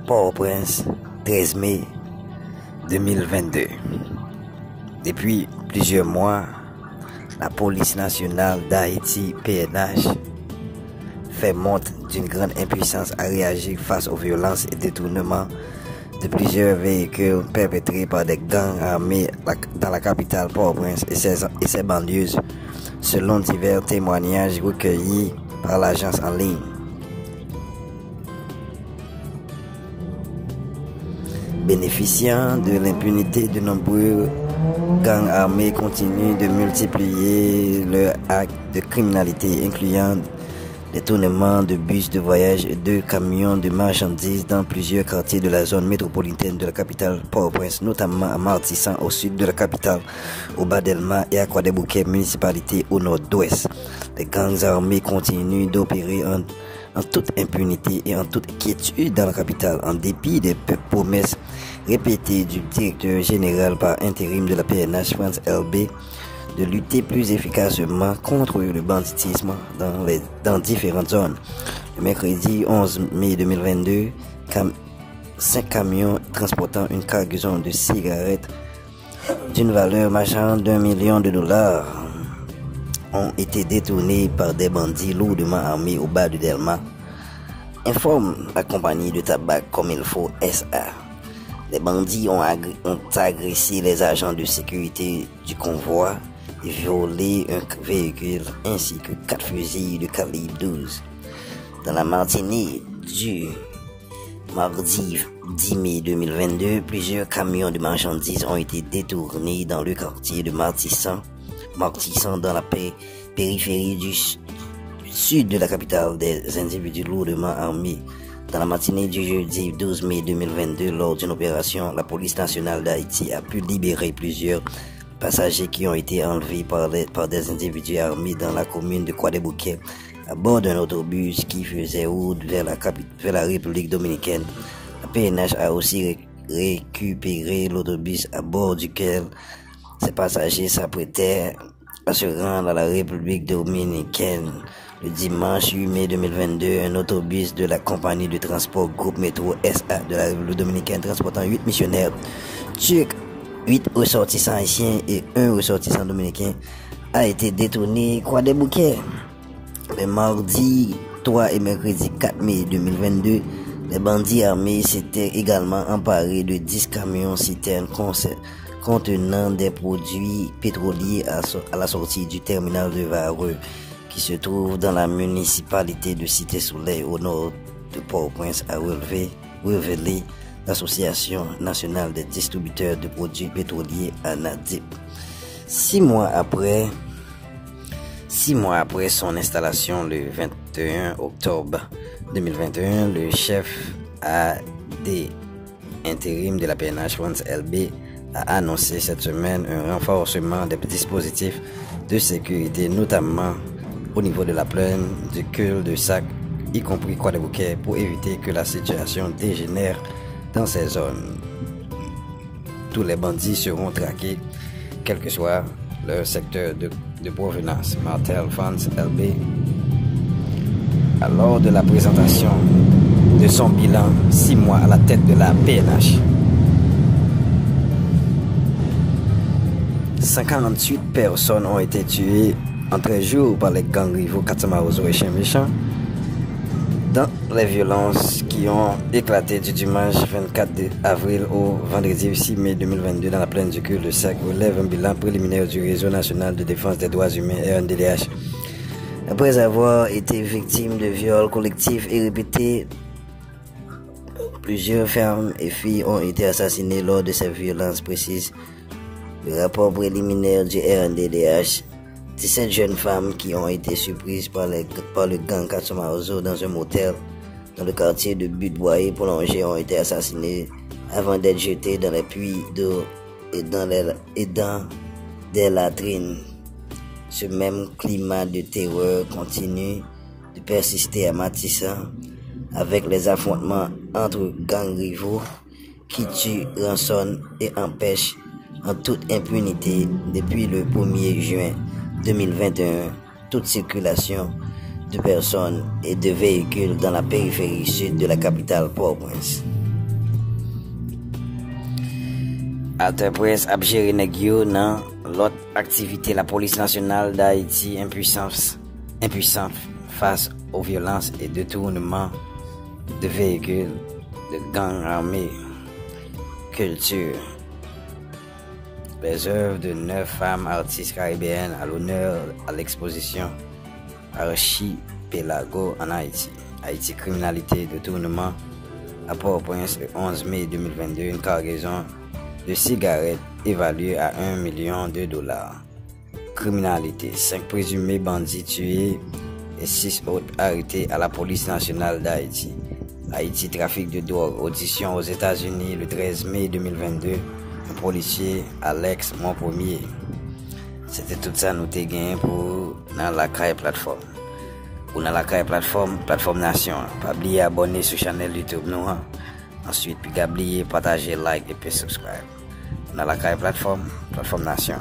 Port-au-Prince, 13 mai 2022. Depuis plusieurs mois, la police nationale d'Haïti, PNH, fait montre d'une grande impuissance à réagir face aux violences et détournements de plusieurs véhicules perpétrés par des gangs armés dans la capitale Port-au-Prince et ses banlieues, selon divers témoignages recueillis par l'agence en ligne. Bénéficiant de l'impunité, de nombreux gangs armés continuent de multiplier leurs actes de criminalité, incluant détournement de bus de voyage et de camions de marchandises dans plusieurs quartiers de la zone métropolitaine de la capitale Port-au-Prince, notamment à Martissan au sud de la capitale, au bas d'Elma et à Croix-des-Bouquets, municipalité au nord-ouest. Les gangs armés continuent d'opérer en toute impunité et en toute quiétude dans la capitale, en dépit des promesses répétées du directeur général par intérim de la PNH, France LB, de lutter plus efficacement contre le banditisme dans différentes zones. Le mercredi 11 mai 2022, 5 camions transportant une cargaison de cigarettes d'une valeur marchande d'1 million de dollars ont été détournés par des bandits lourdement armés au bas de Delma, informe la compagnie de tabac Comme il faut SA. Les bandits ont agressé les agents de sécurité du convoi et violé un véhicule ainsi que 4 fusils de calibre 12. Dans la matinée du mardi 10 mai 2022, plusieurs camions de marchandises ont été détournés dans le quartier de Martissan dans la périphérie du sud de la capitale. Des individus lourdement armés. Dans la matinée du jeudi 12 mai 2022, lors d'une opération, la police nationale d'Haïti a pu libérer plusieurs passagers qui ont été enlevés par des individus armés dans la commune de Croix-des-Bouquets à bord d'un autobus qui faisait route vers la République dominicaine. La PNH a aussi récupéré l'autobus à bord duquel ces passagers s'apprêtaient à se rendre à la République dominicaine. Le dimanche 8 mai 2022, un autobus de la compagnie de transport Groupe Métro SA de la République dominicaine transportant 8 missionnaires turcs, 8 ressortissants haïtiens et 1 ressortissant dominicain a été détourné Croix-des-Bouquets. Le mardi 3 et mercredi 4 mai 2022, les bandits armés s'étaient également emparés de 10 camions citernes contenant des produits pétroliers à la sortie du terminal de Vareux, qui se trouve dans la municipalité de Cité-Soleil au nord de Port-au-Prince, a révélé l'Association nationale des distributeurs de produits pétroliers, ANADIP. 6 mois après son installation le 21 octobre 2021, le chef AD intérim de la PNH, France LB, a annoncé cette semaine un renforcement des dispositifs de sécurité, notamment au niveau de la plaine du cul-de-sac, y compris Croix-des-Bouquets, pour éviter que la situation dégénère dans ces zones. Tous les bandits seront traqués, quel que soit leur secteur de provenance. Martel France LB, lors de la présentation de son bilan 6 mois à la tête de la PNH. 58 personnes ont été tuées en 13 jours par les gangs rivaux Katamarozo et Chien Méchant dans les violences qui ont éclaté du dimanche 24 avril au vendredi 6 mai 2022 dans la plaine du cul-de-sac, relève un bilan préliminaire du Réseau national de défense des droits humains RNDDH. Après avoir été victime de viols collectifs et répétés, plusieurs femmes et filles ont été assassinées lors de ces violences précises. Le rapport préliminaire du RNDDH, 17 jeunes femmes qui ont été surprises par le gang Katamarozo dans un motel dans le quartier de Butte-Boyer prolongé ont été assassinées avant d'être jetées dans les puits d'eau et dans des latrines. Ce même climat de terreur continue de persister à Martissan avec les affrontements entre gangs rivaux qui tuent, rançonnent et empêchent en toute impunité depuis le 1er juin 2021 toute circulation de personnes et de véhicules dans la périphérie sud de la capitale Port-au-Prince. Alter Presse a géré nèg yo nan l'autre activité la police nationale d'Haïti impuissant face aux violences et détournements de véhicules de gangs armés. Culture. Les œuvres de 9 femmes artistes caribéennes à l'honneur à l'exposition Archipelago en Haïti. Haïti criminalité, détournement. À Port-au-Prince le 11 mai 2022, une cargaison de cigarettes évaluée à $1 million. Criminalité, 5 présumés bandits tués et 6 autres arrêtés à la police nationale d'Haïti. Haïti, trafic de drogue, audition aux États-Unis le 13 mai 2022, le policier Alex Monpremier. C'était tout ça nous t'ai gagné pour dans la CAI plateforme. Ou dans la CAI plateforme Nation. Pas oublier abonner sur la chaîne YouTube nous. Ensuite, puis oublier partager, like et puis subscribe. Dans la CAI plateforme Nation.